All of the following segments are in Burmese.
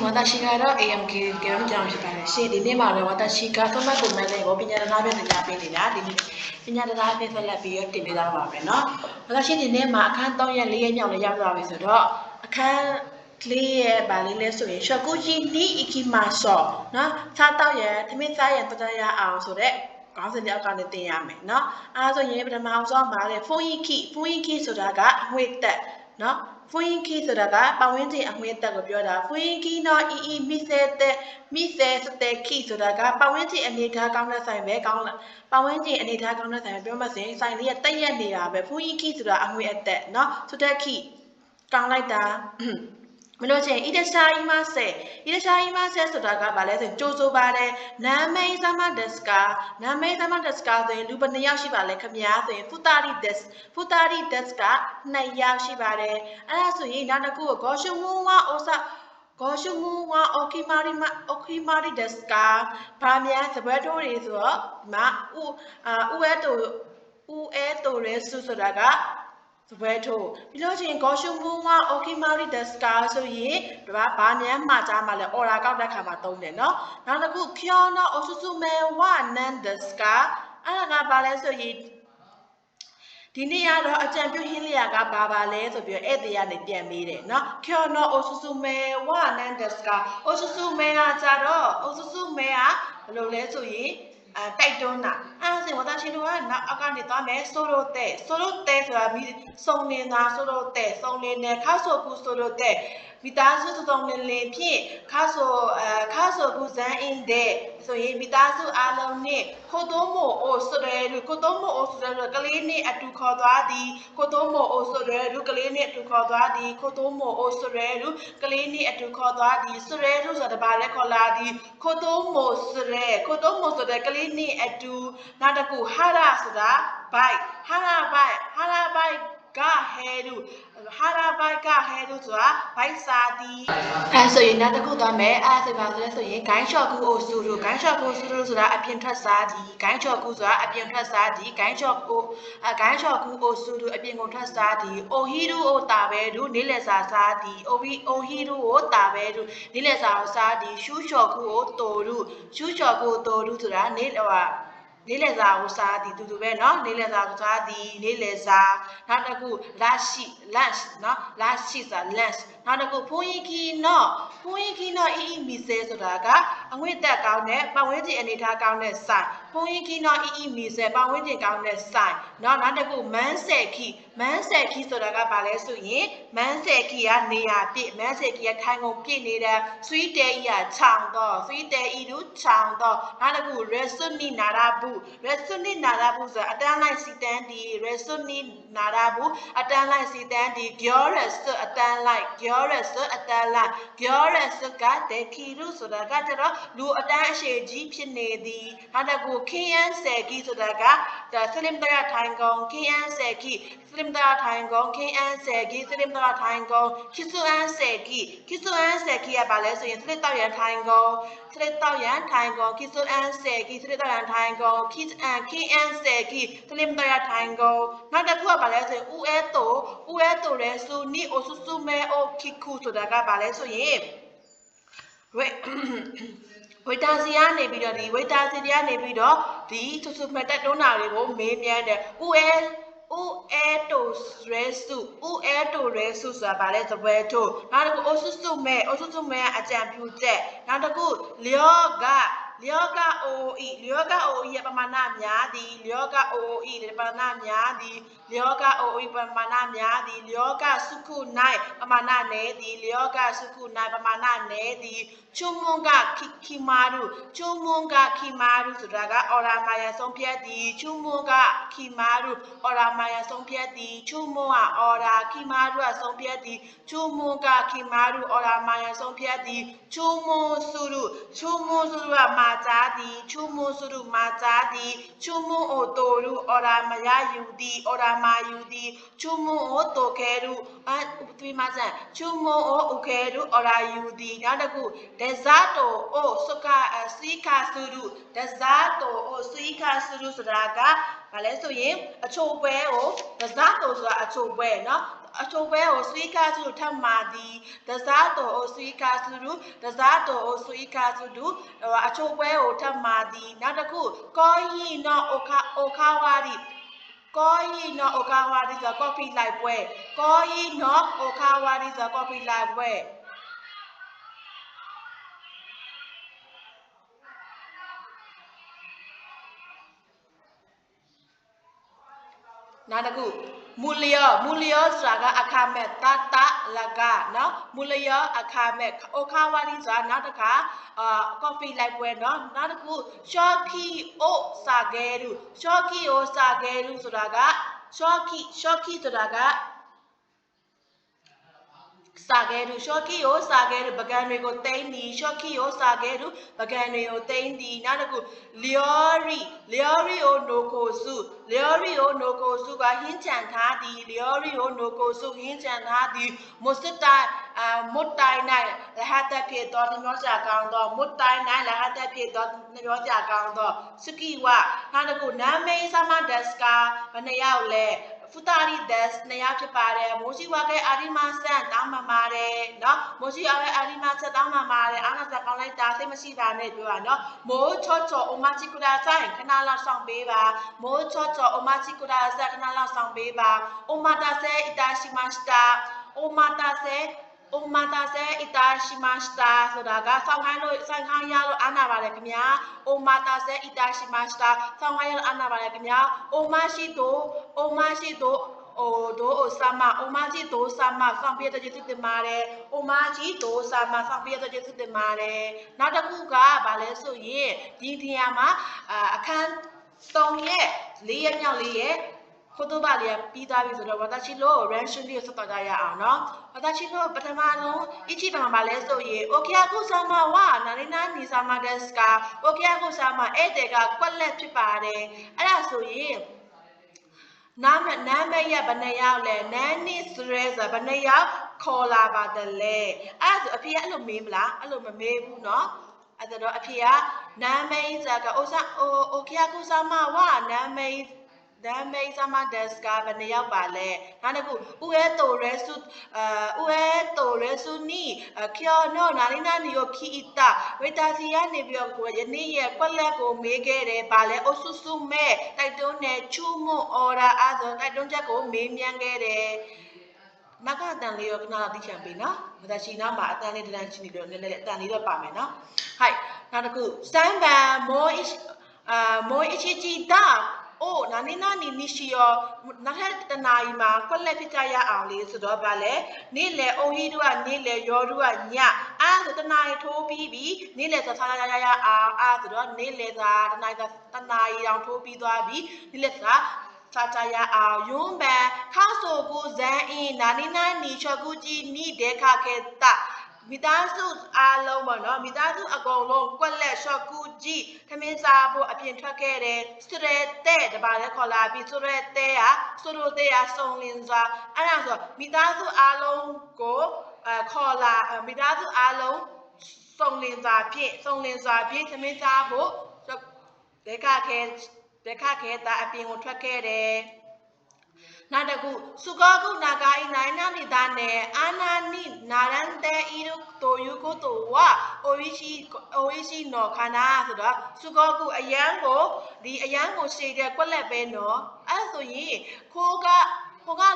私がAM 系のジャンプからし、でねまで私がそんなことないで、ピニャラベンでやべでな、でピニャラベンでやべよってねだわべな。私でねまあ関東やりやのやだべそど、kan clear ပါလေးလဲဆိုရင်ရှော့ကူကြီးနီး ikimaso เนาะစားတော့ရသမင်းစားရတတရအောင်ဆိုတဲ့ခေါင်းစဉ်တစ်ယောက်ကနေသင်ရမယ်เนาะအဲဆိုရင်ပထမဆုံးပါလေဖုန်းကြီးခီဆိုတာကအငွေ့တက်เนาะဖုန်းကြီးခီဆိုတာကပတ်ဝန်းကျင်အငွေ့တက်ကိုပြောတာဖုန်းကြီးခီနော်အီမိဆဲစတဲ့ခီဆိုတာကပတ်ဝန်းကျင်အနေထားကောင်းတဲ့ဆိုင်ပဲကောင်းလားပတ်ဝန်းကျင်အနေထားကောင်းတဲ့ဆိုင်ပဲပြောမှဆိုရင်ဆိုင်လေးကတက်ရက်နေတာပဲဖုန်းကြီးခီဆိုတာအငွေ့အတက်เนาะဆိုတဲ့ခီကောင်းလိုက်တာမလို့ချင်းဣဒရှာအီမဆဲဆိုတာကဘာလဲဆိုရင်ကြိုးစိုးပါတယ်နာမေးသမတ်ဒက်စကာဆိုရင်လူဘယ်နှယောက်ရှိပါလဲခင်ဗျာဆိုရင်ဖူတာရီဒက်စကာ2ယောက်ရှိပါတယ်အဲ့ဒါဆိုရင်နောက်တစ်ခုကိုဂေါရှုံမူဝါအိုကီမာရီဒက်စကာဘာများစပွဲထိုးတွေဆိုတော့ဒီမှာဦးအဲတိုရဲစုဆိုတာကစပွဲထိုးပြီးလို့ချင်းဂေါရှုံမူဝါအိုကီမာရီဒက်စကာဆိုရင်ဒါဘာများမှာကြားမှာလဲအော်ရာကောက်တဲ့ခါမှာသုံးတယ်နော်နောက်တစ်ခုကျော်နော်အိုဆူဆူမဲဝါနန်ဒက်စကာအဲ့ဒါကဘာလဲဆိုရင်ဒီနေ့ကတော့အကြံပြုဟင်းလျာကဘာလဲဆိုပြီးဧည့်သည်ကနေပြန်မေးတယ်နော်ကျော်နော်အိုဆူဆူမဲဝါနန်ဒက်စကာအိုဆူဆူမဲကကြတော့အိုဆူဆူမဲကဘယ်လိုလဲဆိုရင်တိုက်တွန်းတာအဲ့ဒါဆိုရင်私တို့ကနောက်အကနေသွားမယ်ဆိုလိုတဲ့ဆိုတာစုံနေတာဆိုလိုတဲ့စုံနေတယ်ခါဆိုကူဆိုလိုတဲ့မိသားစုစုံနေဖြင့်ခါဆိုကူဇန်အင်းတဲ့ဆိုရင်မိသားစုအားလုံးနဲ့ခိုတိုးမို့အိုဆိုရဲလူကလေးနဲ့အတူခေါ်သွားသည်ခိုတိုးမို့အိုဆိုရဲလူကလေးနဲ့အတူခေါ်သွားသည်ခိုတိုးမို့အိုဆိုရဲလူကလေးနဲ့အတူခေါ်သွားသည်ဆိုရဲလူဆိုတာဘာလဲခေါ်လာသည်ခိုတိုးမို့ဆိုတဲ့ကလေးနဲ့အတူနောက်တစ်ခုဟာရာဆိုတာဘိုက် ကဟဲလူဆိုတာဘိုက်စားသည်အဲဆိုရင်နောက်တစ်ခုသွားမယ်အဲဆိုပါဆိုရင်ဂိုင်းချော့ကူအိုဆူရူဆိုတာအပြင်ထွက်စားသည်ဂိုင်းချော့ကူဆိုတာအပြင်ထွက်စားသည်ဂိုင်းချော့ကူအိုဆူရူအပြင်ကိုထွက်စားသည်အိုဟီရူအိုတာပဲလူနေလက်စာစားသည်အိုဟီရူအိုတာပဲလူနေလက်စာစားသည်ရှူးချော့ကူအိုတိုရူဆိုတာနေလေစာကိုစားသည်တူပဲเนาะနေလေစာကိုစားသည်နေလေစာနောက်တစ်ခုlunch เนาะဆိုတာ lunch နောက်တစ်ခုဖုန်းကြီးခီနော်အီမီဆဲဆိုတာကအငွေ့တက်ကောင်းတဲ့ပတ်ဝန်းကျင်အနေထားကောင်းတဲ့ဆိုင်ဖုန်းကြီးခီနော်အီမီဆဲပတ်ဝန်းကျင်ကောင်းတဲ့ဆိုင်เนาะနောက်တစ်ခုမန်းဆဲခီဆိုတာကဘာလဲဆိုရင်မန်းဆဲခီကနေရာပြည့်မန်းဆဲခီကထိုင်ကုန်ပြည့်နေတဲ့ဆွီတဲကြီးကခြောင်တော့ဆွီတဲဤလူခြောင်တော့နောက်တစ်ခု resuni နာရာဘူးဆိုတာအတန်းလိုက်စီတန်းဒီ resuni နာရာဘူးအတန်းလိုက်စီတန်းဒီ gyorus အတန်းလိုက် gyorus ကတဲ့ခီရုဆိုတာကကျတော့လူအတန်းအရှည်ကြီးဖြစ်နေသည်နောက်တစ်ခုခင်းရန်ဆယ်ကီဆိုတာကစလင်တရထိုင်ကုန်ခင်းရန်ဆယ်ကီစလင်တရထိုင်ကုန်ခင်းအန်ဆယ်ကီစလင်တရထိုင်ကုန်ခိဆူအန်ဆယ်ကီကဘာလဲဆိုရင်စလစ်တောက်ရန်ထိုင်ကုန်ခိဆူအန်ဆယ်ကီစလစ်တောက်ရန်ထိုင်ကုန်ခင်းအန်ဆယ်ကီစလင်တရထိုင်ကုန်နောက်တစ်ခုကဘာလဲဆိုရင်ဦးအဲတိုရဲဆူနီအိုဆူဆူမဲအိုခိကူဆိုတာကဘာလဲဆိုရင်ဝိတာစီကနေပြီးတော့ဒီဆူဆူမဲ့တက်တွန်းတာတွေကိုမေးမြန်းတယ်ဦးအဲတိုရဲစုဆိုတာဗာလဲသပွဲထို့နောက်တစ်ခုအိုဆူဆူမဲအကြံပြုချက်နောက်တစ်ခုလျောကအိုအီရဲ့ပမာဏများသည်လျောကပမာဏများသည်လျောကစုခု၌ပမာဏနည်းသည်လျောကစုခု၌ပမာဏနည်းသည်ချူမွန်ကခီမာရုဆိုတာကအော်ရာမာယာဆုံးဖြတ်သည်ချူမွန်ကခီမာရုအော်ရာမာယာဆုံးဖြတ်သည်ချူမွန်ကအော်ရာခီမာရုဆုံးဖြတ်သည်ချူမွန်ကခီမာရုအော်ရာမာယာဆုံးဖြတ်သည်ချူမွန်စုရုကမာကြားသည်ချူမွန်စုရုမာကြားသည်ချူမွန်အိုတိုရုအော်ရာမာယာယူသည်အော်ရာမာယူသည်ချူမွန်အိုတိုခဲရုချူမွန်အိုဥခဲရုအော်ရာယူသည်နောက်တစ်ခုဒေဇာတိုအိုစီကာစုရုဆိုတာက ဘာလဲဆိုရင်အချိုပွဲကိုဒဇတ်တော်ဆိုတာအချိုပွဲเนาะအချိုပွဲကိုဆွေးကားစုထပ်မာသည်ဒဇတ်တော်ကိုဆွေးကားစုဒဇတ်တော်ကိုဆွေးကားစုအချိုပွဲကိုထပ်မာသည်နောက်တစ်ခုကောဟီနော်အိုခါဝါဒီကောဟီနော်အိုခါဝါဒီဆိုကော်ဖီလိုက်ပွဲကောဟီနော်အိုခါဝါဒီဆိုကော်ဖီလိုက်ပွဲနောက်တစ်ခုမူလျောဆိုတာကအခါမဲ့တတလကနော်မူလျောအခါမဲ့အိုခါဝါဒီဆိုတာနောက်တစ်ခါကော်ဖီလိုက်ပွဲနော်နောက်တစ်ခုရှော့ကီအိုစာဂဲလူရှော့ကီအိုစာဂဲလူဆိုတာကရှော့ကီဆိုတာကစာဂဲလူရှော့ကီကိုစာဂဲလူပကံတွေကိုတိမ့်သည်ရှော့ကီကိုစာဂဲလူပကံတွေကိုတိမ့်သည်နောက်တစ်ခုလျောရီကိုနိုကိုစုကဟင်းချန်ထားသည်လျောရီကိုနိုကိုစုဟင်းချန်ထားသည်မွတ်တိုင်နိုင်လဟတ်တက်ဖြစ်တော်နှမျောစရာကောင်းသောမွတ်တိုင်နိုင်လဟတ်တက်ဖြစ်တော်နှမျောစရာကောင်းသောစကီဝနောက်တစ်ခုနာမေးဆမဒက်စကာဘယ်နှယောက်လဲဖူတာရီဒက်စ်2ယောက်ဖြစ်ပါတယ်မိုးရှိဝါကဲအာရီမာဆန်တောင်းမှမာတယ်เนาะမိုးရှိဝါကဲအာရီမာဆက်တောင်းမှမာတယ်အားနာစကောင်းလိုက်တာစိတ်မရှိတာနဲ့ပြောတာเนาะမိုးချော့အိုမာချီကူဒါဆိုင်ခဏလောက်ဆောင်ပေးပါမိုးချော့အိုမာချီကူဒါဆိုင်ခဏလောက်ဆောင်ပေးပါအိုမာတာဆဲအီတာရှိမစတာအိုမာတာဆဲအီတာရှိမစတာဆိုတာကဆောင်းခိုင်းရလို့အာနာပါတယ်ခင်ဗျာအိုမာတာဆဲအီတာရှိမစတာဆောင်းခိုင်းရလို့အာနာပါတယ်ခင်ဗျာအိုမရှိတိုအိုဒိုအိုဆာမအိုမာဂျီဒိုဆာမဆောင်းပြတဲ့ကျေးဇူးတင်ပါတယ်အိုမာဂျီဒိုဆာမဆောင်းပြတဲ့ကျေးဇူးတင်ပါတယ်နောက်တစ်ခုကဘာလဲဆိုရင်ဒီနေရာမှာအခန်း3ရဲ့4ရက်မြောက်4ရက်ခိုတိုဘာလေးပြီးသားပြီဆိုတော့ဝါတာချီလိုရန်ရှင်းလေးကိုစတော့ကြရအောင်နော်ဝါတာချီလိုပထမဆုံးအချီပံပါလဲဆိုရင်အိုကီယာကုဆာမဝါနာရီနာနီဆာမဒက်စကာအိုကီယာကုဆာမအဲ့တဲ့ကကွက်လက်ဖြစ်ပါတယ်အဲ့ဒါဆိုရင်နာမည်ရဘယ်နှယောက်လဲနန်းနီစရဲဆိုဘယ်နှယောက်ခေါ်လာပါတယ်လဲအဲ့ဒါဆိုအဖေအဲ့လိုမေးမလားအဲ့လိုမမေးဘူးเนาะအဲ့တော့အဖေကနာမည်စကာအိုကီယာကုဆာမဝါနာမည်ဆာမဒက်စကာဘယ်နှယောက်ပါလဲနောက်တစ်ခုဦးရဲတိုရဲစုနီကျော်နော်နာလီနာနီယိုခီတာဝေတာစီကနေပြီးတော့ယနေ့ရဲ့ကွက်လက်ကိုမေးခဲ့တယ်ပါလဲအိုဆုစုမဲတိုက်တွန်းနဲ့ချူမွန်အော်ဒါအားဆိုတိုက်တွန်းချက်ကိုမေးမြန်းခဲ့တယ်မကအတန်လေးရောခဏလောက်သိချင်ပြီနော်မသရှိနာမှာအတန်လေးတန်းချင်းနေတော့နည်းနည်းအတန်လေးတော့ပါမယ်နော်ဟိုက်နောက်တစ်ခုစတန်ဘန်မောအချီဂျီတာအိုနာနီရှိရောနောက်ထပ်တနာရီမှာခွက်လက်ဖြစ်ကြရအောင်လေးဆိုတော့ဗာလဲနေ့လေအိုဟီတို့ကနေ့လေရောတို့ကညအားဆိုတနာရီထိုးပြီးပြီနေ့လေဆိုဆာရအောင်အားဆိုတော့နေ့လေသာတနာရီတောင်ထိုးပြီးသွားပြီနေ့လေသာစာကြရအောင်ယွန်းပန်ခါဆိုကူဇန်အင်းနာနီချောကူကြီးနီဒေခခေတာမိသားစုအားလုံးပေါ့နော်မိသားစုအကုန်လုံးကွက်လက်ရှော့ကူကြီးထမင်းစားဖို့အပြင်ထွက်ခဲ့တယ်စရဲတဲ့တပါးလည်းခေါ်လာပြီးစရဲတဲ့စုံလင်စွာအဲ့ဒါဆိုမိသားစုအားလုံးကိုခေါ်လာမိသားစုအားလုံးစုံလင်စွာဖြင့်ထမင်းစားဖို့ဒေခခဲတာအပြင်ကိုထွက်ခဲ့တယ်နောက်တစ်ခုစုကောကုနာဂိုင်းနိုင်နာနိဒာနဲ့အာနာနိနာရန်တဲဤတို့တိုယူကိုတိုဝအိုဝီရှိနော်ခန္ဓာဆိုတော့စုကောကုအယံကိုရှေ့တဲ့ကွက်လက်ပဲနော်အဲ့ဆိုရင်ခိုးက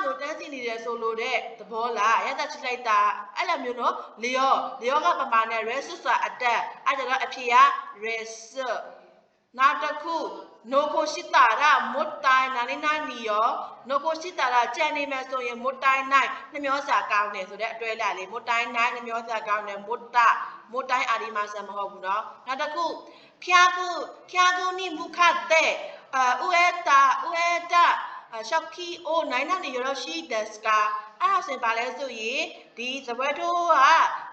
လိုတန်းစီနေတယ်ဆိုလို့တဲ့သဘောလားရတချလိုက်တာအဲ့လိုမျိုးနော်လျောကပမာနဲ့ rest ဆိုတာအတက်အဲ့ဒါတော့အဖြေက rest နောက်တစ်ခုနိုကိုရှိတာရမွတ်တိုင်နာနီရောနိုကိုရှိတာရကြံနေမယ်ဆိုရင်မွတ်တိုင်နိုင်နှမျောစာကောင်းတယ်ဆိုတဲ့အတွဲလာလေမွတ်တိုင်နိုင်နှမျောစာကောင်းတယ်မွတ်တိုင်အာဒီမာဆန်မဟုတ်ဘူးเนาะနောက်တစ်ခုဖျားကူနိမုခတဲ့ဥဧတာရှော့ကီအိုနိုင်နာနီရောရှိဒက်စကာအဲ့ဒါဆိုရင်ဗာလဲဆိုရင်ဒီဇပွဲထိုးက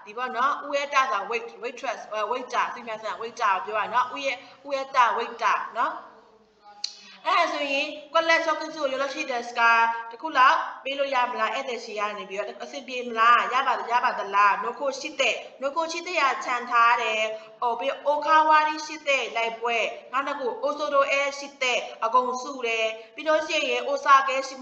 ဒီပေါ့နော်ဥဧတာဆိုတာ waitress waiter သိပြန်စမ်း waiter ကိုပြောရနော်ဥဧတာ waiter နော် အဲ့ဆိုရင်ကွက်လက်ဆော့ကစုကိုရလို့ရှိတဲ့စကားတခုလောက်ပေးလို့ရမလားအဲ့တဲ့စီကနေပြီးတော့အဆင်ပြေမလားရပါသလားနိုကိုရှိတဲ့ရခြံထားတယ်ဟိုပြီးအိုခါဝါရီရှိတဲ့လိုက်ပွဲနောက်တစ်ခုအိုဆိုဒိုအဲရှိတဲ့အကုန်စုတယ်ပြီးတော့ရှိရင်အိုစာကဲရှိ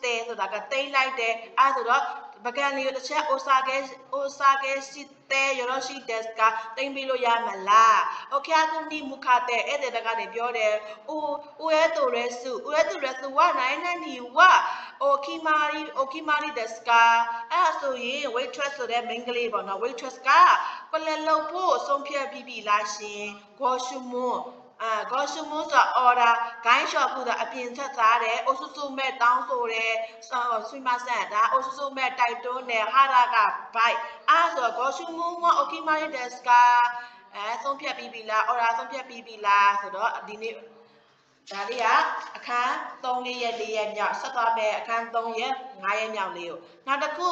တဲ့ဆိုတာကတိမ့်လိုက်တယ်အဲ့ဆိုတော့ပကံလေးတစ်ချက်အိုစာကဲရှိတဲ့ရလို့ရှိတဲ့စကားတိမ့်ပြီးလို့ရမလားโอเคအခုဒီမူခတဲ့အဲ့တဲ့ကနေပြောတယ်အိုရဲတူရဲစုဝနိုင်နေနီဝအိုခီမာရီဒက်စကာအဲ့ဆိုရင် waitress ဆိုတဲ့ main ကလေးပေါ့နော် waitress ကပလဲလို့ဖို့ဆုံးဖြတ်ပြီးလားရှင်ဂေါ်ရှုမွန်းဂေါ်ရှုမွန်းဆို order ဂိုင်းရှော့ပူတာအပြင်ချက်စားတယ်အိုဆူဆူမဲ့တောင်းဆိုတယ်ဆွေးမဆန်ဒါအိုဆူဆူမဲ့တိုက်တွန်းတယ်ဟာရာကဘိုက်အဲ့ဆိုဂေါ်ရှုမွန်းကအိုခီမာရီဒက်စကာဆုံးဖြတ်ပြီးလား order ဆုံးဖြတ်ပြီးလားဆိုတော့ဒီနေ့ဒါလေးကအခန်း3ရက်4ရက်မြောက်ဆက်သွားမယ်အခန်း3ရက်5ရက်မြောက်လေးကိုနောက်တစ်ခု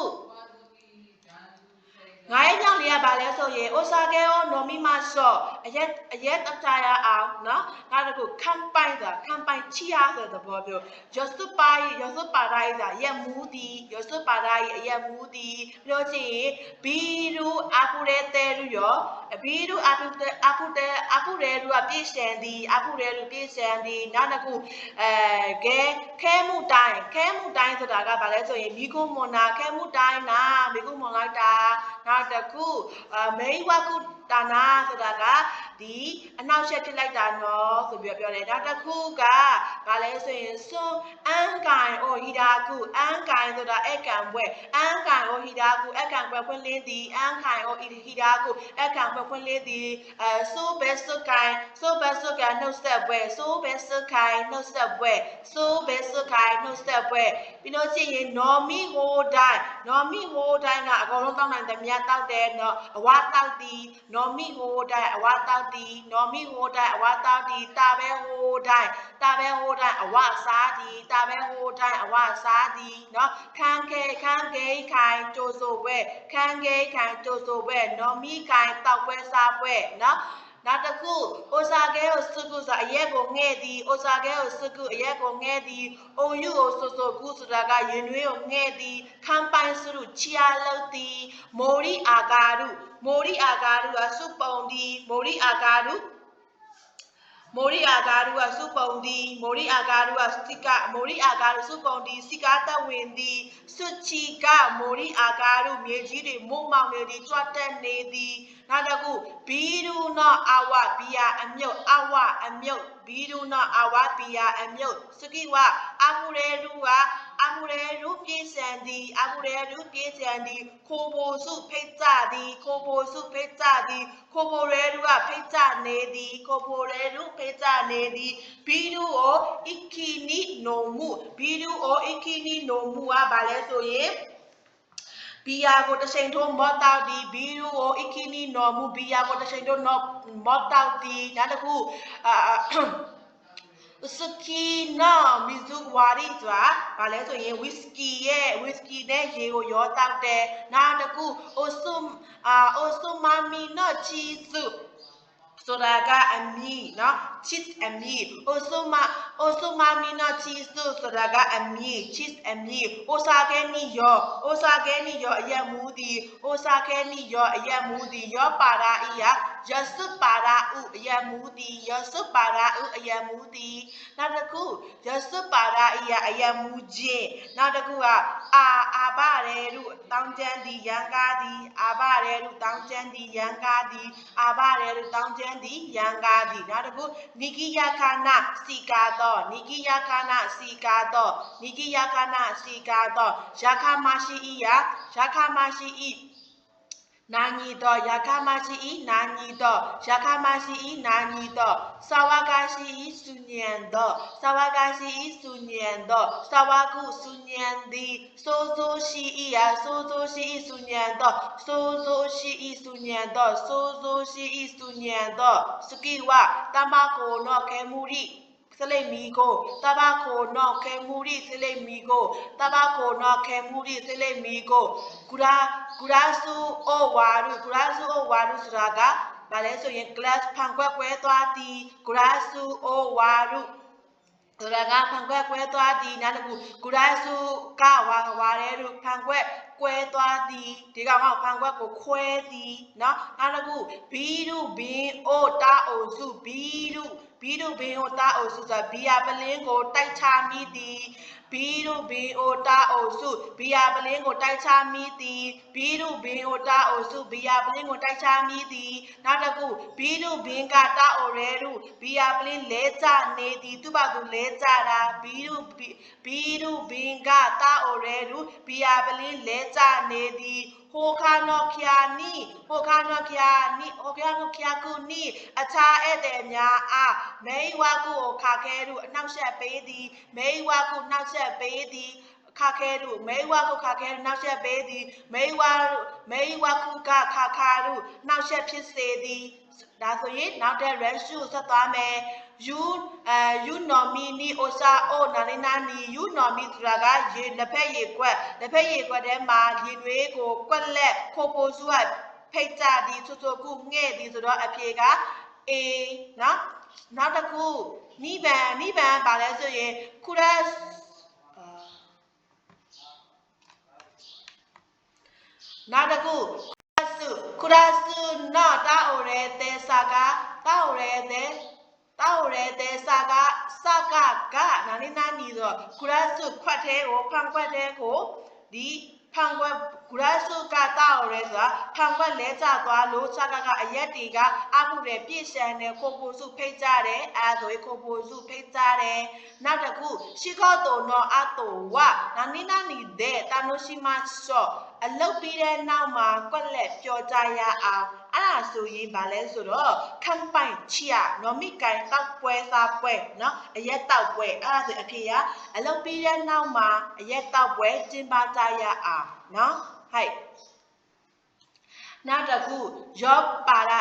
ငါရဲ့ကြောင့်လေးကဘာလဲဆိုရင်အိုဆာကဲရောနော်မီမာဆော့အရက်တကြရအောင်နော်နောက်တစ်ခုခံပိုင်ချီယာဆိုတဲ့ဘောပြောယောစုပါရိုင်းစာရက်မူဒီယောစုပါရိုင်းအရက်မူဒီပြောချင်ဘီရူအပူရဲတဲရူရောဘီရူအပူရဲရူကပြည့်စံဒီနောက်တစ်ခုခဲမှုတိုင်းဆိုတာကဘာလဲဆိုရင်မိကုမွန်နာခဲမှုတိုင်းနာမိကုမွန်လိုက်တာနောက်တစ်ခုမေဝကုတာနာဆိုတာကဒီအနောက်ရှက်ဖြစ်လိုက်တာနော်ဆိုပြီးပြောတယ်နောက်တစ်ခုကဘာလဲဆိုရင်စွန်အန်ကန်အိုဟီဒါကုအန်ကန်ဆိုတာအကံပွဲအန်ကန်အိုဟီဒါကုအကံပွဲဖွင့်လင်းသည်အန်ကန်အိုဟီဒါကုအကံပွဲဖွင့်လင်းသည်ဆိုဘဲစကိုင်နှုတ်ဆက်ပွဲဆိုဘဲစကိုင်နှုတ်ဆက်ပွဲပြီးလို့ရှိရင်နော်မီဟိုတိုင်းကအကုန်လုံးတောက်နိုင်တယ်မြတ်တောက်တယ်နော်အဝါတောက်သည်နော်မီဟိုတိုင်းအဝါတောက်သည်တာပဲဟိုတိုင်းအဝါစားသည်တာပဲဟိုတိုင်းအဝါစားသည်နော်ခန်းခဲခိုင်ကြိုးဆိုပွဲနော်မီခိုင်တောက်ပွဲစားပွဲနော်နောက်တစ်ခုအိုဆာကဲကိုစုကုဆိုအရက်ကိုငဲ့သည်အိုဆာကဲကိုစုကုအရက်ကိုငဲ့သည်အိုယူကိုဆိုကုဆိုတာကရင်နွေးကိုငဲ့သည်ခံပိုင်စုချီယာလုတ်သည်မိုရီအာဂါရုကစုပုံသည်မိုရီအာဂါရုကစုပုံသည်စုပုံသည်စီကာတဝင်သည်စုချီကမိုရီအာဂါရုမြေကြီးတွေမုံမောင်နေသည်ကြွတက်နေသည်နောက်တစ်ခုဘီရူနောအဝဘီယာအမြုပ်ဘီရူနောအဝဘီယာအမြုပ်စကိဝအမှုရဲရူပြေစံသည်ခိုးပိုစုဖိတ်ကြသည်ခိုးပိုရဲရူကဖိတ်ကြနေသည်ဘီရူအိုအီကီနီနိုမှုကဘာလဲဆိုရင်ဘီယာကိုတစ်ချိန်ထိုးမော့တောက်သည်ဘီရူကိုအီကီနီနော်မှုဘီယာကိုတစ်ချိန်ထိုးမော့တောက်သည်နောက်တစ်ခုစကီနော်မီဇူဝါရီဆိုတာဘာလဲဆိုရင်ဝီစကီနဲ့ရေကိုရောတောက်တယ်နောက်တစ်ခုအိုဆုမာမီနော်ချီစုဆိုတာကအမီနော် cheese အမီအိုဆိုမာမီနော် cheese ဆိုတာကအမီ cheese အမီအိုဆာကဲနီယောအရက်မူသည်ယောပါရာအီယာယဆုပါရာဥအရက်မူသည်နောက်တစ်ခုယဆုပါရာအီယာအရက်မူခြင်းနောက်တစ်ခုကအာဘရဲရုတောင်းကျမ်းသည်ရန်ကားသည်နောက်တစ်ခုနိဂိယခနာစီကာတော့ယာခမရှိအီနာညီတော့ဆာဝါကရှိအီစုညံတော့ဆာဝါကုစုညံသည်ဆိုရှိအီစုညံတော့စကိဝတမကိုနောခဲမူရီစလိမီကိုတဘာကိုနောခဲမူရီစလိမီကိုဂရာစုအိုဝါရုဆိုတာကဘာလဲဆိုရင် glass ဖန်ခွက်ကွဲသွားသည်ဂရာစုအိုဝါရု ဆိုတော့ကဖန်ခွက်ကွဲသွားသည်နောက်တစ်ခုကုရဆုကဝါရဲတို့ဖန်ခွက်ကွဲသွားသည်ဒီကောင်ကဖန်ခွက်ကိုခွဲသည်နော်နောက်တစ်ခုဘီတို့ဘင်းအိုတာအိုစုဘီတို့ဘင်းအိုတာအိုစုဆိုတာဘီယာပလင်းကိုတိုက်ချမိသည်ဘီတို့ဘင်းအိုတာအိုစုဘီယာပလင်းကိုတိုက်ချမိသည်ဘီတို့ဘင်းအိုတာအိုစုဘီယာပလင်းကိုတိုက်ချမိသည်နောက်တစ်ခုဘီတို့ဘင်းကတာအိုရဲတို့ဘီယာပလင်းလဲကျနေသည်သူ့ဘာသူလဲကျတာဘီတို့ဘင်းကတာအိုရဲတို့ဘီယာပလင်းလဲကျနေသည်ဟိုခါနော့ခ ्या နီဟိုခါနော့ခ ्या နီဟိုခါနော့ခ ्या ကူနီအခြားဧည့်သည်များအားမဲဝါကူကိုခါခဲတို့အနောက်ဆက်ပေးသည်မဲဝါကူနောက်ဆက်ပေးသည်ခါခဲတို့မဲဝါကူခါခဲနောက်ဆက်ပေးသည်မဲဝါကူကခါခါတို့နောက်ဆက်ဖြစ်စေသည်ဒါဆိုရင်နောက်တဲ့ ratio ဆက်သွားမယ်you nomini osa o nani you nomi ဆိုတာကရေလက်ဖက်ရေကွက်ထဲမှာရေနွေးကိုကွက်လက်ခိုပိုစုကဖိတ်ကြသည်ချိုကုငှဲ့သည်ဆိုတော့အဖြေက A နော်နောက်တစ်ခုနိဗ္ဗာန်ပါလဲဆိုရင်ခုရနောက်တစ်ခုခုရစုနော်တာအိုရဲတဲစာကတာအိုရဲတဲစာကနာနီနာနီဆိုခုရစုခွက်သေးကိုဖန်ခွက်သေးကိုဒီဖန်ခွက်ခုရစုကတာအိုရဲဆိုတာဖန်ခွက်လဲကျသွားလို့စကအရက်တီကအမှုတွေပြည့်စံတယ်ခိုပိုစုဖိတ်ကြတယ်အဲဆိုရင်ခိုပိုစုဖိတ်ကြတယ်နောက်တစ်ခုရှိခော့တုံတော့အတုဝနာနီနာနီတဲ့တာနိုရှိမဆော့အလုတ်ပြီးတဲ့နောက်မှာကွက်လက်ပျော်ကြရအောင်အဲ့ဒါဆိုရင်ဗာလဲဆိုတော့ခန့်ပိုင်ချီရနော်မိကိုင်တောက်ပွဲစားပွဲနော်အရက်တောက်ပွဲအဲ့ဒါဆိုအဖြေကအလုတ်ပြီးတဲ့နောက်မှာအရက်တောက်ပွဲကျင်းပကြရအောင်နော်ဟဲ့နောက်တစ်ခုယောပါရ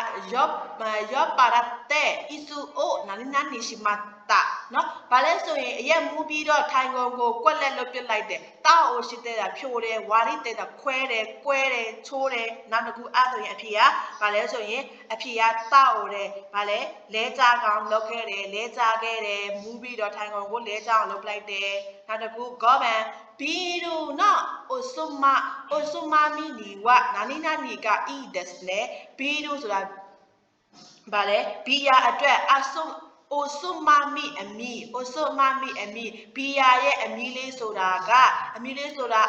တဲ့ဣစုအိုနာနီရှိမတာနော်ဘာလဲဆိုရင်အရက်မူးပြီးတော့ထိုင်ကုန်ကိုကွက်လက်လုပ်ပစ်လိုက်တယ်တောက်အိုရှိတဲ့တာဖြိုတယ်ဝါရီတဲ့တာခွဲတယ်ကွဲတယ်ချိုးတယ်နောက်တစ်ခုအဲ့ဆိုရင်အဖြေကဘာလဲဆိုရင်အဖြေကတောက်အိုတယ်ဘာလဲလဲကြကောင်လုပ်ခဲ့တယ်လဲကြခဲ့တယ်မူးပြီးတော့ထိုင်ကုန်ကိုလဲကြအောင်လုပ်လိုက်တယ်နောက်တစ်ခုဂောဗန်ဘီရူနော်အိုဆုမမီနီဝနာနီနာနီကအီဒက်စ်နဲ့ဘီရူဆိုတာဗာလဲဘီယာအတွက်အိုဆုမမီအမီဘီယာရဲ့အမီလေးဆိုတာ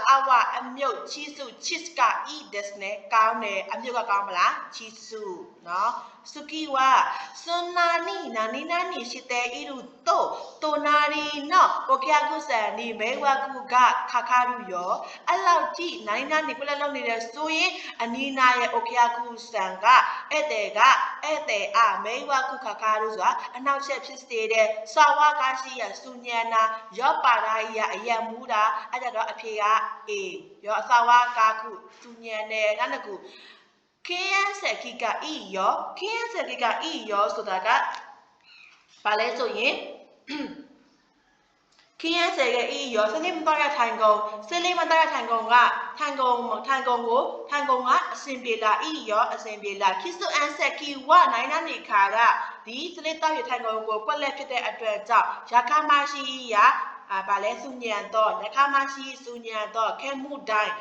အဝအမြုပ်ချီစု cheese ကအီဒက်စ်နဲ့ကောင်းတယ်အမြုပ်ကကောင်းမလားချီစုနော်สุกิวะสุนานีนานีนานีชิเตอิรุโตนารีเนาะโอเคกุสันนี่เมวะกุกခါခါရုရောအဲ့လောက်ကြည့်နာနီနာနီပြလက်လုံးနေတယ်ဆိုရင်အနီနာရဲ့โอเคกุสันကဧည့်သည်မေဝကုခါခါရုဆိုတာအနောက်ချက်ဖြစ်စေတဲ့စာဝါကရှိရစုညံနာရောပါရာကြီးအယံမူတာအဲ့ကြတော့အဖြေက A ရောစာဝါကကုစုညံတယ်နောက်တစ်ခုခင်းရဆက်ခိကအီရောဆိုတာကဘာလဲဆိုရင်ခင်းရဆယ်ကအီရောစနေမတော်ရထိုင်ကုန်ကအစင်ပြေလာအီရောအစင်ပြေလာခိစုအန်ဆက်ခိဝနိုင်နာနေခါကဒီစနေတော်ရထိုင်ကုန်ကိုကွက်လက်ဖြစ်တဲ့အတွက်ကြောင့်ရခမရှိရဘာလဲစုညံတော့လက်ခမရှိစုညံတော့ခဲမှုတိုင်း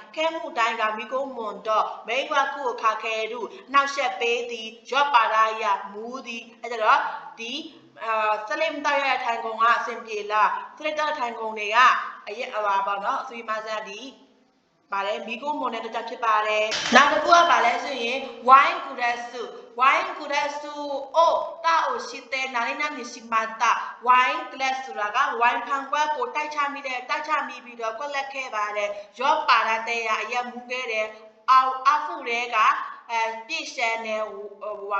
ကမိကုံးမွန်တော့မိဝကုခါခဲရုနောက်ဆက်ပေးသည်ရော့ပါရာရမူသည်အဲ့တော့ဒီစလိမ်တော်ရထိုင်ကုန်ကအစင်ပြေလားစလိမ်တော်ထိုင်ကုန်တွေကအရက်ပေါ့နော်အဆွေမဆန်ဒီဗာလဲမိကုံးမွန်တဲ့တက်ဖြစ်ပါတယ်နောက်တစ်ခုကဗာလဲဆိုရင်ဝိုင်းကူရက်စုအိုတာအိုရှိတဲ့နာနီနာနီရှိမတာဝိုင်းကလပ်ဆိုတာကဝိုင်းဖန်ကွက်ကိုတိုက်ချမိပြီးတော့ကွက်လက်ခဲ့ပါတယ်ရော့ပါရတဲ့အရက်မူခဲ့တယ်အဖူတွေကပြည့်စံတယ်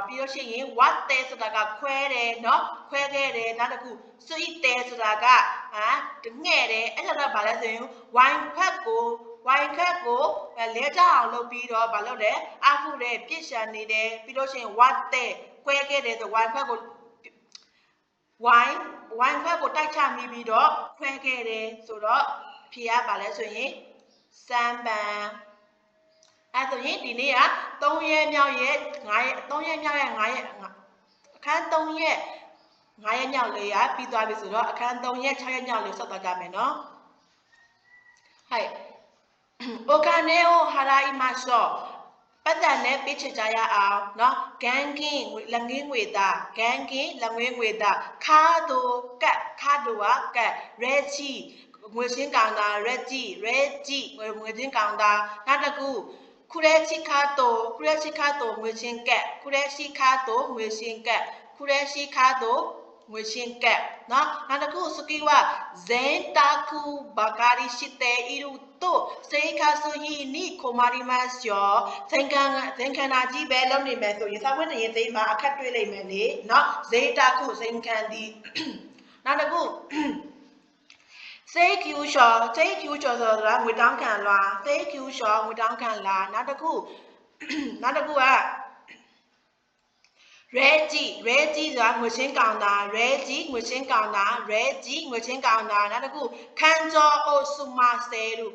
ပြီးလို့ရှိရင်ဝတ်တဲဆိုတာကခွဲတယ်เนาะခွဲခဲ့တယ်နောက်တစ်ခုစွိတဲဆိုတာကငှဲ့တယ်အဲ့ဒါတော့ဗာလဲဆိုရင်ဝိုင်းခက်ကိုလဲကြအောင်လုပ်ပြီးတော့ဗာလုပ်တယ်အဖူတွေပြည့်စံနေတယ်ပြီးလို့ရှိရင်ဝတ်တဲခွဲခဲ့တယ်ဆိုဝိုင်းခက်ကိုတိုက်ချမိပြီးတော့ခွဲခဲ့တယ်ဆိုတော့ဖြေရပါလဲဆိုရင်စမ်းပန်အဲ့ဆိုရင်ဒီနေ့က3ရက်မြောက်ရဲ့5ရက်အခန်း3ရက် 9ရက်မြောက်လေးရပြီးသွားပြီဆိုတော့အခန်း3ရက်6ရက်မြောက်လေးဆက်သွားကြမယ်နော်はいโอคาเนโอฮาราอิมาโชပတ်သက်နဲ့ပေးချကြရအောင်เนาะဂန်ကင်းလက်ငင်းငွေသားဂန်ကင်းလက်ငင်းငွေသားခါတိုကတ်ခါတိုကတ်ရဲချီငွေချင်းကောင်သားရဲကြည့်ငွေချင်းကောင်သားနောက်တစ်ခုခုရဲချီခါတိုငွေချင်းကတ်ခုရဲချီခါတိုငွေချင်းကတ်ခုရဲချီခါတိုငွေချင်းကတ်เนาะနောက်တစ်ခုစကီဝဇန်တာကူဘာဂါရီရှိတဲ့ဤရုတို့စေခါဆူဟီနီခိုမာရီမတ်ကျော်သင်္ခန္ဓာကြီးပဲလုပ်နေမယ်ဆိုရင်စာဝတ်နေရင်သိမှာအခက်တွေ့လိမ့်မယ်လေเนาะဇေတာကူသင်္ခန္ဒီနောက်တစ်ခုစေကျူရှောဆိုတာငွေတောင်းခံလားစေကျူရှောငွေတောင်းခံလားနောက်တစ်ခုကရဲကြီးဆိုတာငွေချင်းကောင်တာရဲကြီးငွေချင်းကောင်တာနောက်တစ်ခုခန်းကျော်အိုစုမဆဲလူ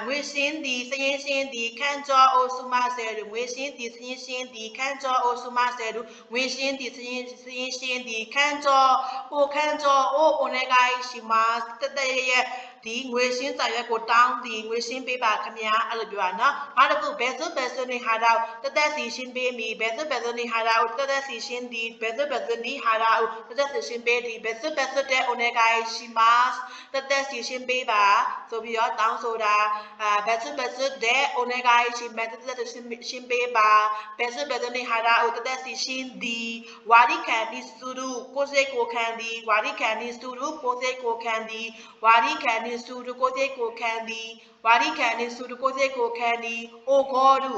ငွေရှင်းဒီစရင်ရှင်းဒီခန်းကျော်အိုစုမဆဲလူငွေရှင်းဒီစရင်ရှင်းဒီခန်းကျော်အိုစုမဆဲလူငွေရှင်းဒီစရင်ရှင်းဒီခန်းကျော်အိုနေကိုင်းရှိမတတရဲ့ဒီငွေရှင်းစာရွက်ကိုတောင်းဒီငွေရှင်းပေးပါခင်ဗျာအဲ့လိုပြောတာနော်နောက်တစ်ခုဘယ်စုနေဟာတော့တသက်စီရှင်းပေးမီဘယ်စုနေဟာတော့တသက်စီရှင်းဒီဘယ်စုနေဟာတော့တသက်စီရှင်းပေးဒီဘယ်စုတဲ့ onegai shimas တသက်စီရှင်းပေးပါဆိုပြီးတော့တောင်းဆိုတာဘယ်စုတဲ့ onegai shimas တသက်စီရှင်းပေးပါဘယ်စုနေဟာတော့တသက်စီရှင်းဒီဝါရိခံဒီစုရုကိုစိတ်ကိုခံဒီဝါရိခံဒီစုရုကိုစိတ်ကိုခံဒီဝါရိခံဒီစုရုကိုစိတ်ကိုခံဒီဝါရိခံနေစုတကိုစိတ်ကိုခံဒီအိုဂေါရု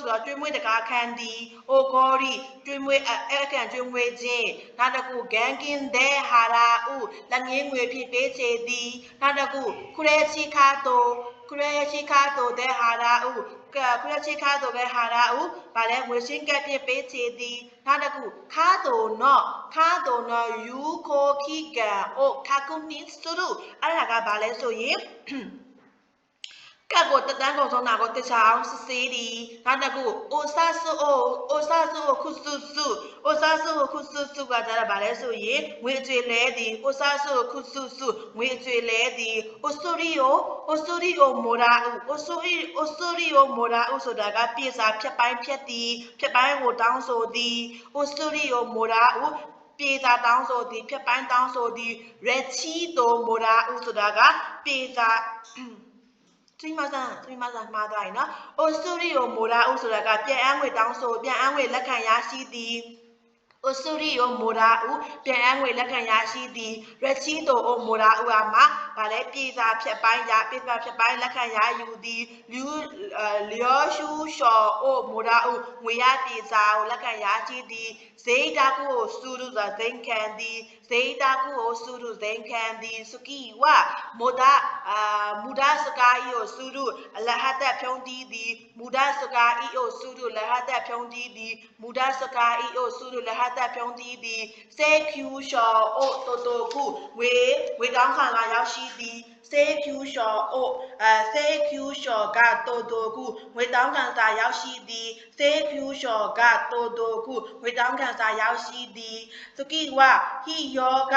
ဆိုတာကျွေးမွေးတကားခံဒီအိုဂေါရီကျွေးမွေးအဲ့ကန်ကျွေးမွေးခြင်းနောက်တစ်ခုဂန်ကင်ဒဲဟာရာဥလက်ငင်းငွေဖြစ်ပေးချေသည်နောက်တစ်ခုခရဲချီခါတိုတဲ့ဟာရာဥခရဲချီခါတိုတဲ့ဟာရာဥဗာလဲငွေရှင်းကက်ဖြစ်ပေးချေသည်နောက်တစ်ခုခါတိုနော်ယူခိုခီကန်အိုခါကုနီစတူအဲ့ဒါကဗာလဲဆိုရင်ကတ်ကိုတတန်းကုန်ဆုံးတာကိုတခြားအောင်စစ်ဆေးဒီနောက်တစ်ခုအိုဆာဆူခုစုကကြတာဗာလဲဆိုရင်ငွေအကျွေလဲဒီအိုဆာဆူခုစုငွေအကျွေလဲဒီအိုဆိုရီယိုမိုရာဥဆိုတာကပြေစာဖြတ်ပိုင်းဖြတ်ဒီဖြတ်ပိုင်းကိုတောင်းဆိုဒီအိုဆိုရီယိုမိုရာဥပြေစာတောင်းဆိုဒီဖြတ်ပိုင်းတောင်းဆိုဒီရက်ချီတိုမိုရာဥဆိုတာကပြေစာသိမစားမှားသွားရင်နော်အိုစတူရီယိုမိုရာဥဆိုတာကပြန်အန်းငွေတောင်းဆိုပြန်အန်းငွေလက်ခံရရှိသည်အိုစတူရီယိုမိုရာဥပြန်အန်းငွေလက်ခံရရှိသည်ရက်ချီတိုအိုမိုရာဥအမှာဗာလဲပြေစာဖြတ်ပိုင်းလက်ခံရယူသည်လျောရှူရှောအိုမိုရာဥငွေရပြေစာကိုလက်ခံရရှိသည်ဇေတာကုကိုစူရုဆိုတာဇိန်ခံသည်ဇေတာကုကိုစူရုဇိန်ခံသည်စကီဝမူဒစကာဤကိုစူရုအလဟတ်ဖြုံးတီးသည်မူဒစကာဤကိုစူရုလဟတ်ဖြုံးတီးသည်မူဒစကာဤကိုစူရုလဟတ်ဖြုံးတီးသည်စေကျူရှောအိုတိုတိုကုဝေကောင်းခံလာရောက်ရှိသည်စေကျူရှောကတိုတိုကုဝေတောင်းခံစာရောက်ရှိသည်စေကျူရှောကတိုတိုကုဝေတောင်းခံစာရောက်ရှိသည်စကီဝဟီယောက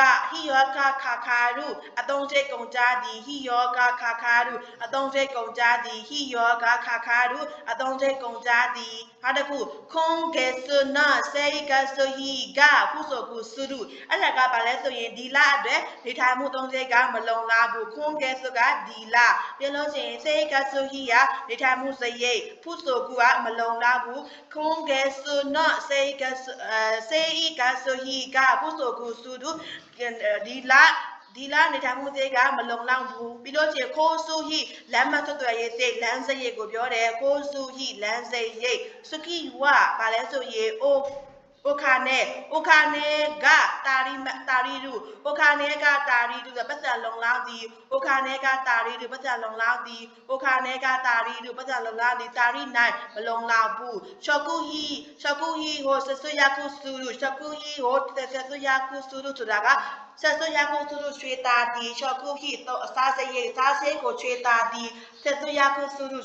ခါခါရုအတုံးစိတ်ကုန်ကြသည်ဟီယောကခါခါရုအတုံးစိတ်ကုန်ကြသည်ဟီယောကခါခါရုအတုံးစိတ်ကုန်ကြသည်ဟာတခုခွန်ကေဆနာစေကဆဟီကကုဆိုကုစုရုအဲ့ဒါကဘာလဲဆိုရင်ဒီလအတွက်နေထိုင်မှုသုံးစိတ်ကမလုံလောက်ဘူးခွန်ကေဆကဒီလပြန်လို့ရှိရင်စေကဆဟီကနေထိုင်မှုစရိတ်ဖုဆိုကုကမလုံလောက်ဘူးခွန်ကေဆနာစေကဆဟီကကုဆိုကုစုရုဒီလနေထိုင်မှုစိတ်ကမလုံလောက်ဘူးပြီးလို့ရှိရင်ခိုးစုဟိလမ်းမဆက်သွယ်ရေးစိတ်လမ်းစရိတ်ကိုပြောတယ်ခိုးစုဟိလမ်းစရိတ်စကီဝဘာလဲဆိုရင်โอคาเนကတာရီရုโอคาเนကတာရီရုဆိုပတ်စံလုံလောက်သည်โอคาเนကတာရီရုပတ်စံလုံလောက်သည်โอคาเนကတာရီရုပတ်စံလုံလောက်သည်တာရီနိုင်မလုံလောက်ဘူးရှောကူဟီဟိုဆဆွယာကုစုရုရှောကူဟီဟိုဆဆွယာကုစုရုဆိုတာကဆက်ဆွယာကုစုရုချွေတာဒီရှောကူဟီတော့အစားစရိတ်ကိုချွေတာဒီဆက်ဆွယာကုစုရု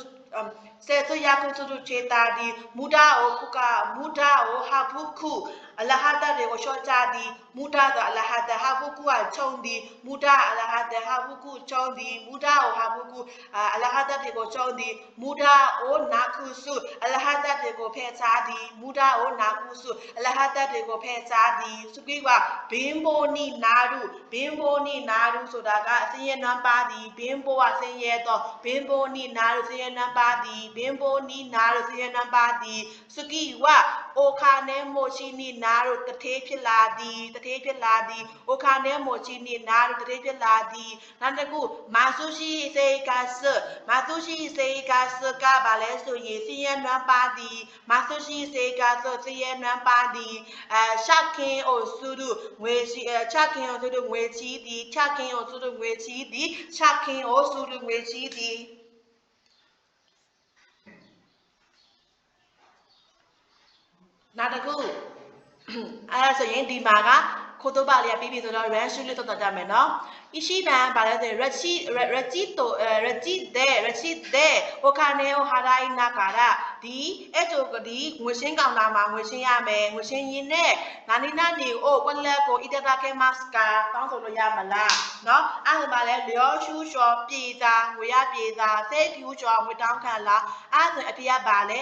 စေသူရကုစုတုချေတာဒီမူဒါကိုခုကမူဒါကိုဟာဖုခုအလဟဒတွေကိုရှော့ချသည်မူဒါဆိုအလဟဒဟာဖုခုကခြုံသည်မူဒါအလဟဒဟာဖုခုခြုံသည်မူဒါကိုဟာဖုခုအလဟဒတွေကိုခြုံသည်မူဒါကိုနာခုစုအလဟဒတွေကိုဖဲချသည်မူဒါကိုနာခုစုအလဟဒတွေကိုဖဲချသည်စုကိကဘင်းဘိုနီနာရုဘင်းဘိုနီနာရုဆိုတာကအစင်းရဲနွမ်းပါသည်ဘင်းဘိုကစင်းရဲတော့ဘင်းဘိုနီနာရုစင်းရဲနွမ်းပါသည်ဘင်းဘိုနီနာရုစင်းရဲနွမ်းပါသည်စုကိဝအိုခါနဲမိုရှိနီနာရုတထေးဖြစ်လာသည်တထေးဖြစ်လာသည်အိုခါနဲမိုရှိနီနာရုတထေးဖြစ်လာသည်နောက်တစ်ခုမာဆုရှိစေကာစမာဆုရှိစေကာစကဘာလဲဆိုရင်စင်းရဲနွမ်းပါသည်မာဆုရှိစေကာစစင်းရဲနွမ်းပါသည်ရှာခင်အိုစုရုငွေရှိချခင်အိုစုရုငွေချီသည်ချခင်အိုစုရုငွေချီသည်ချခင်အိုစုရုငွေချီသည်နောက်တစ်ခုအဲ့ဒါဆိုရင်ဒီမှာကခိုးတော့ပါလေးပြီးပြီဆိုတော့ run ရှုလို့တော့ကြမယ်နော်အရှိပန်ပါလဲဆိုရင် rachid โอคาเนโอฮาราอิနာကာရဒီအဲ့တို့ဒီငွေရှင်းကောင်တာမှာငွေရှင်းရမယ်ငွေရှင်းရင်းနဲ့နာနီနာနီအိုကွက်လက်ကိုအီတတာကဲမတ်စကာတောင်းဆိုလို့ရမလားနော်အဲ့ဒါပါလဲလျောရှူရှော်ပြေတာငွေရပြေတာစေဖြူရှော်ငွေတောင်းခံလားအဲ့ဒါဆိုအဖေကပါလဲ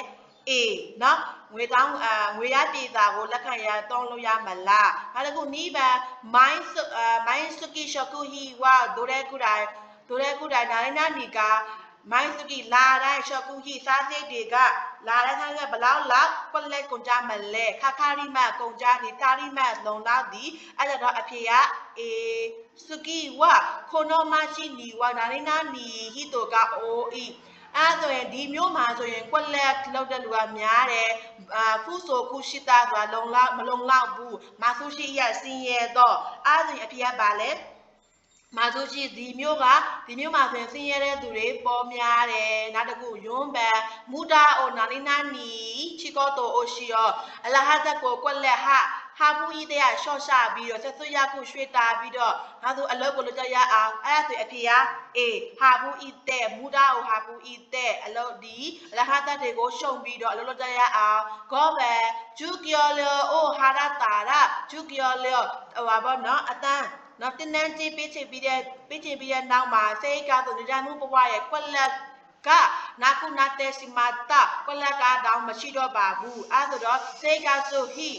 အေးနော်ငွေတောင်းငွေရပြည်စာကိုလက်ခံရတောင်းလို့ရမလားနောက်တစ်ခုနိဗ္ဗာန်မိုင်းစကီရှကူဟီဝါဒိုရဲကူတိုင်းနာရနာနီကာမိုင်းစကီလာတိုင်းရှကူဟီစားစိတ်တွေကလာတဲ့ခါကဘလောက်လောက်ကွက်လက်ကုန်ကြမလဲခခရီမကုန်ကြဒီတာရီမလုံလောက်ဒီအဲ့တော့အဖေကအေစကီဝါခိုနိုမရှိနီဝါနာရနာနီဟီတိုကအိုအီအဲ့ဆိုရင်ဒီမျိုးမှာဆိုရင်ကွက်လက်လောက်တဲ့လူကများတယ်ခုဆိုခုရှိတာဆိုတာမလုံလောက်ဘူးမဆူရှိရစင်းရဲတော့အဲ့ဆိုရင်အဖေကပါလဲမဆူရှိဒီမျိုးမှာဆိုရင်စင်းရဲတဲ့သူတွေပေါ်များတယ်နောက်တစ်ခုယွန်းပန်မူတာအိုနာလီနာနီချီကောတိုအိုရှိယောအလဟာဇတ်ကိုကွက်လက်ဟာဖူးဤတဲ့ရှော့ရှာပြီးတော့ဆက်ဆွရခုရွှေတာပြီးတော့နောက်ဆိုအလုပ်ကိုလုပ်ကြရအောင်အဲ့ဒါဆိုအဖေကအေးဟာဖူးဤတဲ့မူတာကိုဟာဖူးဤတဲ့အလုပ်ဒီအလဟာဇတ်တွေကိုရှုံပြီးတော့အလုပ်လုပ်ကြရအောင်ဂောဘယ်ဂျူကီယောလောအိုဟာရတာရာဂျူကီယောလောဟိုပါဘောနော်အတန်းနော်တင်းတန်းကြီးပေးချင်ပြီးတဲ့နောက်မှာစေကဆိုနေကြမှုဘဝရဲ့ကွက်လက်ကနာကုနာတဲစီမာတာကွက်လက်ကတော့မရှိတော့ပါဘူးအဲ့ဆိုတော့စေကဆိုဟီ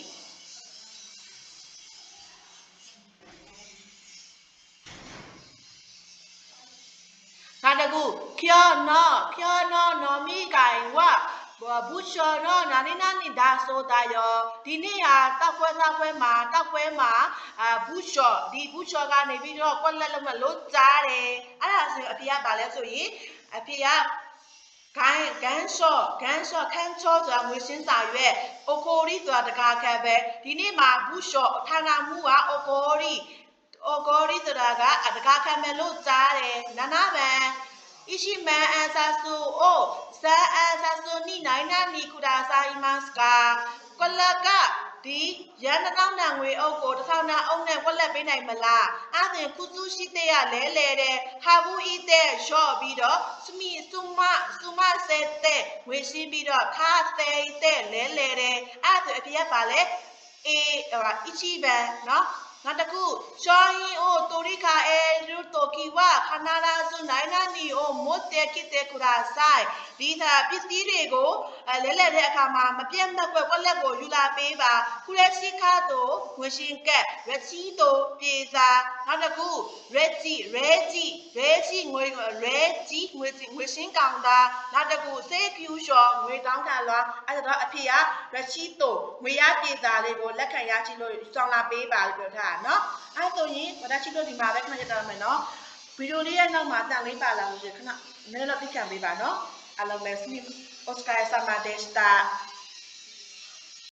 နောက်တစ်ခုဖြောနော်မိကိုင်ဝဘူးချောနော်နာနီဒါဆိုတာရောဒီနေ့ဟာတောက်ပွဲမှာဘူးချောကနေပြီးတော့ကွက်လက်လုံးမလို့ကြားတယ်အဲ့ဒါဆိုရင်အဖေကပါလဲဆိုရင်အဖေကဂန်းရှော့ခန်းချောဆိုတာငွေရှင်းစာရွက်အိုကိုရီဆိုတာတကားခက်ပဲဒီနေ့မှာဘူးချောဌာနမှုကအိုကိုရီဆိုတာကတကားခက်မယ်လို့ကြားတယ်နာနာဗန်イシマンアサスをサアサスにないなにくださいますかこれがဒီရန်တောင်းတန်ငွေအုပ်ကိုတစ်ထောင်နာအုပ်နဲ့ဝက်လက်ပေးနိုင်မလားအဲ့ဒါကုစုရှိတဲ့ရလဲတဲ့ဟာဘူးဤတဲ့ရှော့ပြီးတော့စမီစုမဆဲတဲ့ငွေရှင်းပြီးတော့ခါသေးတဲ့လဲတဲ့အဲ့ဒါအဖေကပါလဲအေးအချီဘန်နော်နောက်တစ်ခုရှောင်းရင်အိုတိုရီကာအဲလူတိုကီဝခနာရာစုနိုင်နာနီအိုမိုတေကိတေကူရာဆိုင်ဒီသာပစ္စည်းတွေကိုလဲတဲ့အခါမှာမပြတ်မကွက်ကွက်လက်ကိုယူလာပေးပါခုလက်ရှိခါတိုငွေရှင်ကက်ရချီတိုပြေစာနောက်တစ်ခုရဲကြီးငွေရှင်ကောင်တာနောက်တစ်ခုစေးဖြူရှော်ငွေတောင်းခံလားအဲ့တော့အဖေကရချီတိုငွေရပြေစာလေးကိုလက်ခံရရှိလို့ဆောင်လာပေးပါလို့ပြောထားနော်အဲ့ဆိုရင်ဘာသာရှိလို့ဒီမှာပဲခဏကြတော့မယ်နော်ဗီဒီယိုလေးရဲ့နောက်မှာတန်လေးပါလာလို့ခဏနည်းနည်းတော့ပြခံပေးပါနော်အားလုံးပဲ Oscar Samadesta